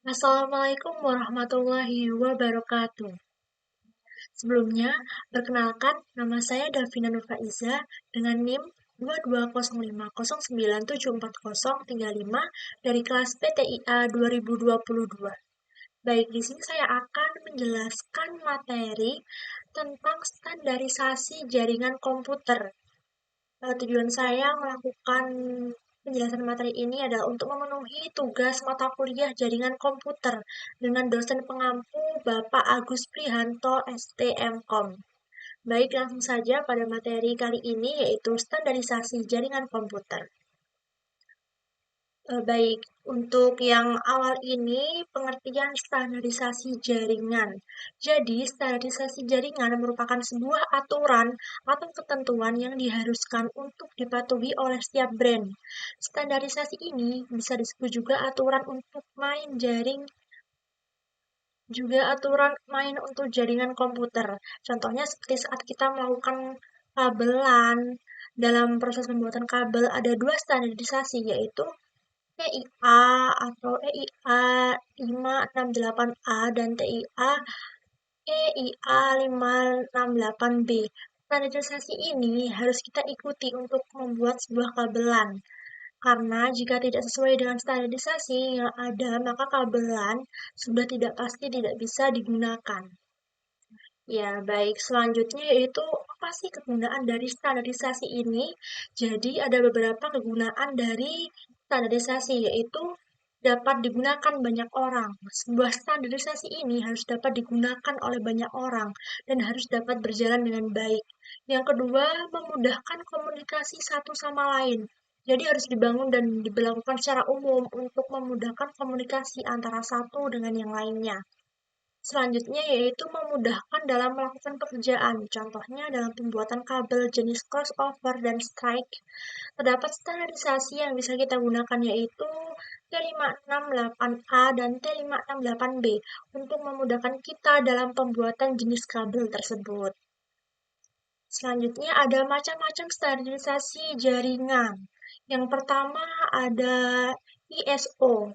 Assalamualaikum warahmatullahi wabarakatuh. Sebelumnya, perkenalkan nama saya Davina Nurfaiza dengan NIM 220509740035 dari kelas PTIA 2022. Baik, di sini saya akan menjelaskan materi tentang standarisasi jaringan komputer. Tujuan saya melakukan penjelasan materi ini adalah untuk memenuhi tugas mata kuliah jaringan komputer dengan dosen pengampu Bapak Agus Prihanto, STMKOM. Baik, langsung saja pada materi kali ini yaitu standarisasi jaringan komputer. Baik, untuk yang awal ini pengertian standarisasi jaringan. Jadi, standarisasi jaringan merupakan sebuah aturan atau ketentuan yang diharuskan untuk dipatuhi oleh setiap brand. Standarisasi ini bisa disebut juga aturan untuk main jaring, juga aturan main untuk jaringan komputer. Contohnya seperti saat kita melakukan kabelan, dalam proses pembuatan kabel ada dua standarisasi, yaitu TIA atau EIA 568A dan TIA EIA 568B. Standarisasi ini harus kita ikuti untuk membuat sebuah kabelan. Karena jika tidak sesuai dengan standarisasi yang ada, maka kabelan sudah tidak pasti tidak bisa digunakan. Ya, baik. Selanjutnya yaitu apa sih kegunaan dari standarisasi ini? Jadi ada beberapa kegunaan dari standarisasi, yaitu dapat digunakan banyak orang. Sebuah standarisasi ini harus dapat digunakan oleh banyak orang dan harus dapat berjalan dengan baik. Yang kedua, memudahkan komunikasi satu sama lain. Jadi harus dibangun dan diberlakukan secara umum untuk memudahkan komunikasi antara satu dengan yang lainnya. Selanjutnya yaitu memudahkan dalam melakukan pekerjaan. Contohnya dalam pembuatan kabel jenis crossover dan strike. Terdapat standarisasi yang bisa kita gunakan yaitu T568A dan T568B untuk memudahkan kita dalam pembuatan jenis kabel tersebut. Selanjutnya ada macam-macam standarisasi jaringan. Yang pertama ada ISO,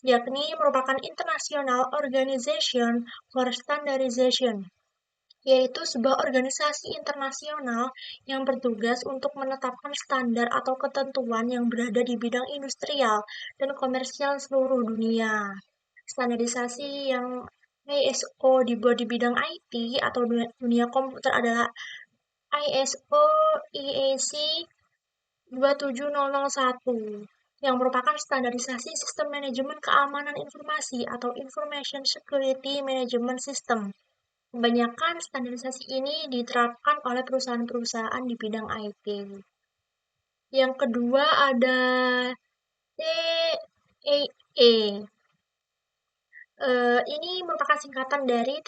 yakni merupakan International Organization for Standardization, yaitu sebuah organisasi internasional yang bertugas untuk menetapkan standar atau ketentuan yang berada di bidang industrial dan komersial seluruh dunia. Standarisasi yang ISO dibuat di bidang IT atau dunia komputer adalah ISO IEC 27001 yang merupakan standarisasi sistem manajemen keamanan informasi atau Information Security Management System. Kebanyakan standarisasi ini diterapkan oleh perusahaan-perusahaan di bidang IT. Yang kedua ada TAA. Ini merupakan singkatan dari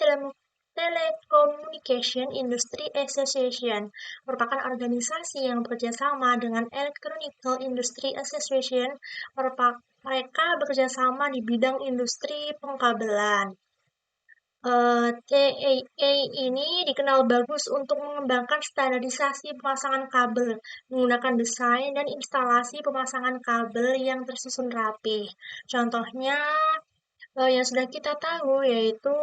Telecommunication Industry Association, merupakan organisasi yang bekerjasama dengan Electronical Industry Association. Mereka bekerjasama di bidang industri pengkabelan. TAA ini dikenal bagus untuk mengembangkan standarisasi pemasangan kabel, menggunakan desain dan instalasi pemasangan kabel yang tersusun rapi. Contohnya yang sudah kita tahu yaitu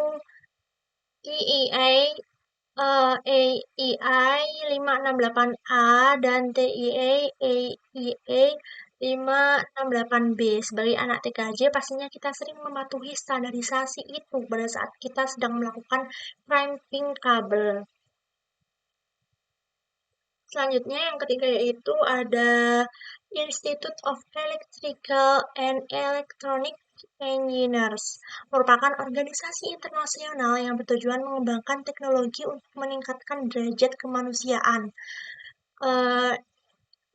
TEA AEI 568A dan TEA AEA 568B. Sebagai anak TKJ, pastinya kita sering mematuhi standarisasi itu pada saat kita sedang melakukan crimping kabel. Selanjutnya yang ketiga yaitu ada Institute of Electrical and Electronic Engineers, merupakan organisasi internasional yang bertujuan mengembangkan teknologi untuk meningkatkan derajat kemanusiaan.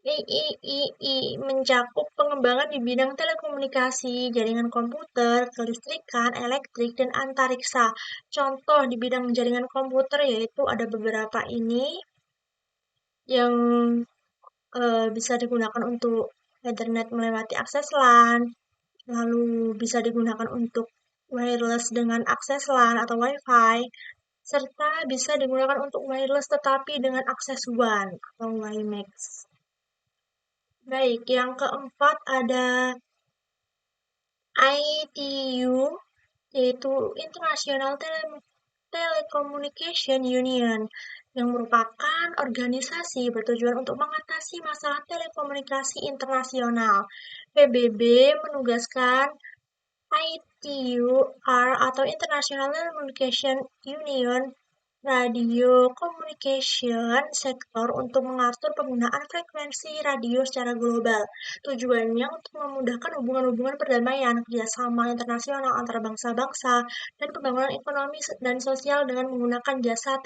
IIII mencakup pengembangan di bidang telekomunikasi, jaringan komputer, kelistrikan, elektrik, dan antariksa. Contoh di bidang jaringan komputer yaitu ada beberapa ini yang bisa digunakan untuk Ethernet melewati akses LAN, lalu bisa digunakan untuk wireless dengan akses LAN atau Wi-Fi, serta bisa digunakan untuk wireless tetapi dengan akses WAN atau WiMAX. Baik, yang keempat ada ITU, yaitu International Telecommunication Union, yang merupakan organisasi bertujuan untuk mengatasi masalah telekomunikasi internasional. PBB menugaskan ITUR atau International Telecommunication Union Radio Communication Sector untuk mengatur penggunaan frekuensi radio secara global. Tujuannya untuk memudahkan hubungan-hubungan perdamaian, kerjasama internasional antar bangsa-bangsa, dan pembangunan ekonomi dan sosial dengan menggunakan jasa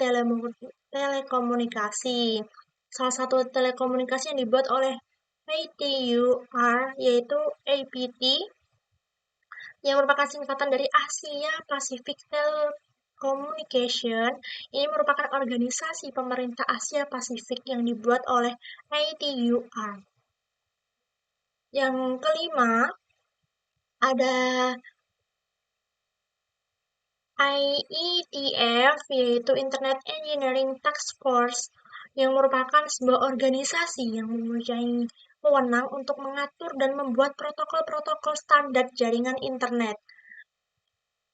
telekomunikasi. Salah satu telekomunikasi yang dibuat oleh ITUR yaitu APT, yang merupakan singkatan dari Asia Pacific Telecommunication. Ini merupakan organisasi pemerintah Asia Pasifik yang dibuat oleh ITUR. Yang kelima, ada IETF, yaitu Internet Engineering Task Force, yang merupakan sebuah organisasi yang mempunyai wewenang untuk mengatur dan membuat protokol-protokol standar jaringan internet.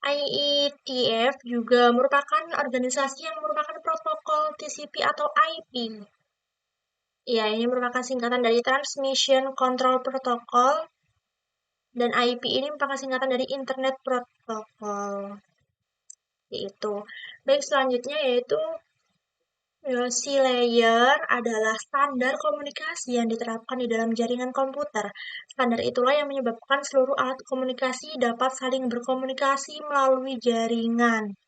IETF juga merupakan organisasi yang merupakan protokol TCP atau IP. Ya, ini merupakan singkatan dari Transmission Control Protocol, dan IP ini merupakan singkatan dari Internet Protocol. Yaitu. Baik, selanjutnya yaitu C-layer adalah standar komunikasi yang diterapkan di dalam jaringan komputer. Standar itulah yang menyebabkan seluruh alat komunikasi dapat saling berkomunikasi melalui jaringan.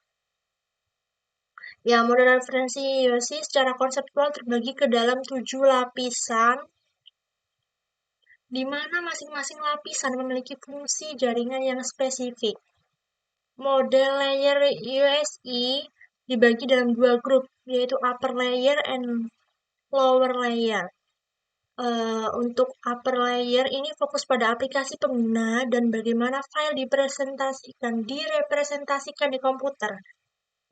Ya, model referensi IOC secara konseptual terbagi ke dalam 7 lapisan, di mana masing-masing lapisan memiliki fungsi jaringan yang spesifik. Model layer USI dibagi dalam 2 grup, yaitu upper layer and lower layer. Untuk upper layer ini fokus pada aplikasi pengguna dan bagaimana file direpresentasikan di komputer.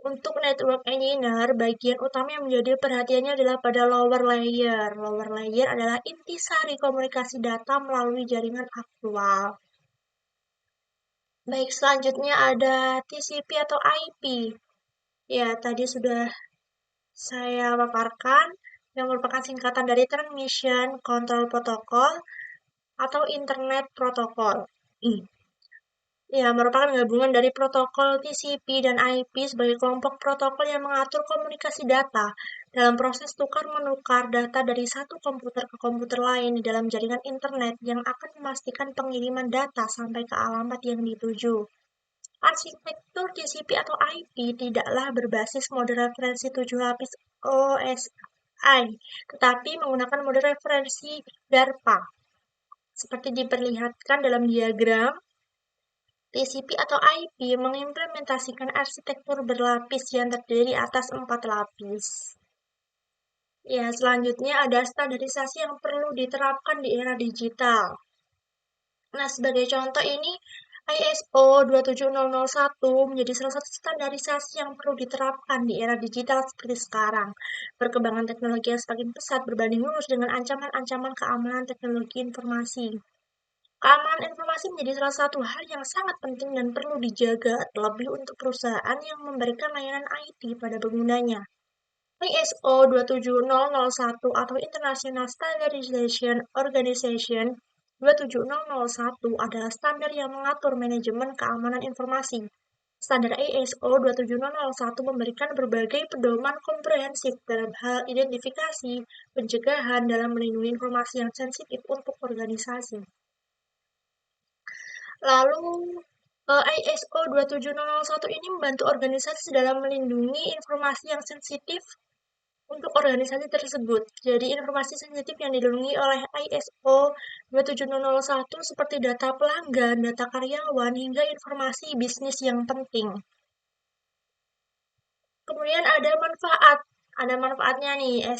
Untuk network engineer, bagian utama yang menjadi perhatiannya adalah pada lower layer. Lower layer adalah intisari komunikasi data melalui jaringan aktual. Baik, selanjutnya ada TCP atau IP. Ya, tadi sudah saya paparkan, yang merupakan singkatan dari Transmission Control Protocol atau Internet Protocol. Ya, merupakan gabungan dari protokol TCP dan IP sebagai kelompok protokol yang mengatur komunikasi data dalam proses tukar-menukar data dari satu komputer ke komputer lain di dalam jaringan internet yang akan memastikan pengiriman data sampai ke alamat yang dituju. Arsitektur TCP atau IP tidaklah berbasis mode referensi 7 lapis OSI, tetapi menggunakan mode referensi DARPA. Seperti diperlihatkan dalam diagram, TCP atau IP mengimplementasikan arsitektur berlapis yang terdiri atas 4 lapis. Ya, selanjutnya ada standarisasi yang perlu diterapkan di era digital. Nah, sebagai contoh ini ISO 27001 menjadi salah satu standarisasi yang perlu diterapkan di era digital seperti sekarang. Perkembangan teknologi yang semakin pesat berbanding lurus dengan ancaman-ancaman keamanan teknologi informasi. Keamanan informasi menjadi salah satu hal yang sangat penting dan perlu dijaga, terlebih untuk perusahaan yang memberikan layanan IT pada penggunanya. ISO 27001 atau International Standardization Organization 27001 adalah standar yang mengatur manajemen keamanan informasi. Standar ISO 27001 memberikan berbagai pedoman komprehensif dalam hal identifikasi, pencegahan dalam melindungi informasi yang sensitif untuk organisasi. Lalu ISO 27001 ini membantu organisasi dalam melindungi informasi yang sensitif untuk organisasi tersebut. Jadi informasi sensitif yang dilindungi oleh ISO 27001 seperti data pelanggan, data karyawan, hingga informasi bisnis yang penting. Kemudian ada manfaatnya nih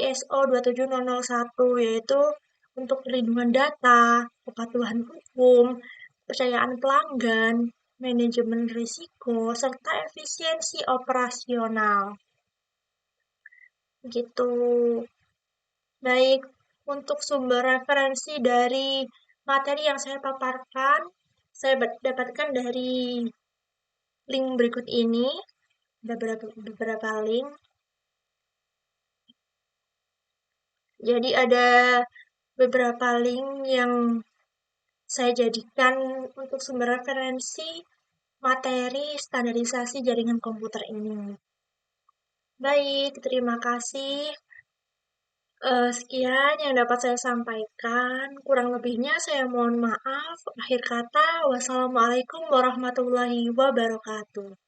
ISO 27001, yaitu untuk perlindungan data, kepatuhan hukum, kepercayaan pelanggan, manajemen risiko, serta efisiensi operasional. Gitu. Baik, untuk sumber referensi dari materi yang saya paparkan, saya dapatkan dari link berikut ini, beberapa link. Jadi ada beberapa link yang saya jadikan untuk sumber referensi materi standarisasi jaringan komputer ini. Baik, terima kasih. Sekian yang dapat saya sampaikan. Kurang lebihnya saya mohon maaf. Akhir kata, wassalamualaikum warahmatullahi wabarakatuh.